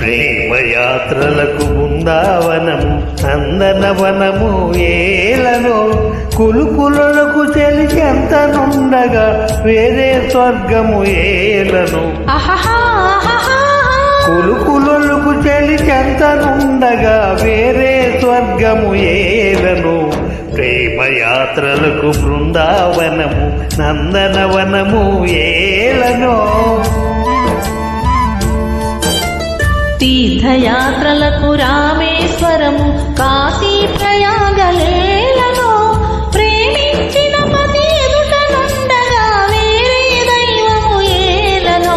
ప్రేమయాత్రలకు బృందావనము నందనవనము ఏలను కులుకులకు చెలిచెంతనుండగా వేరే స్వర్గము ఏలను కులుకులకు చెలిచెంతనుండగా వేరే స్వర్గము ఏలను ప్రేమయాత్రలకు బృందావనము నందనవనము ఏలను తీర్థయాత్రలకు రామేశ్వరము కాశీ ప్రయాగలేలను ప్రేమించిన పతి ఎదుట నుండగా వేరే దైవము ఏలను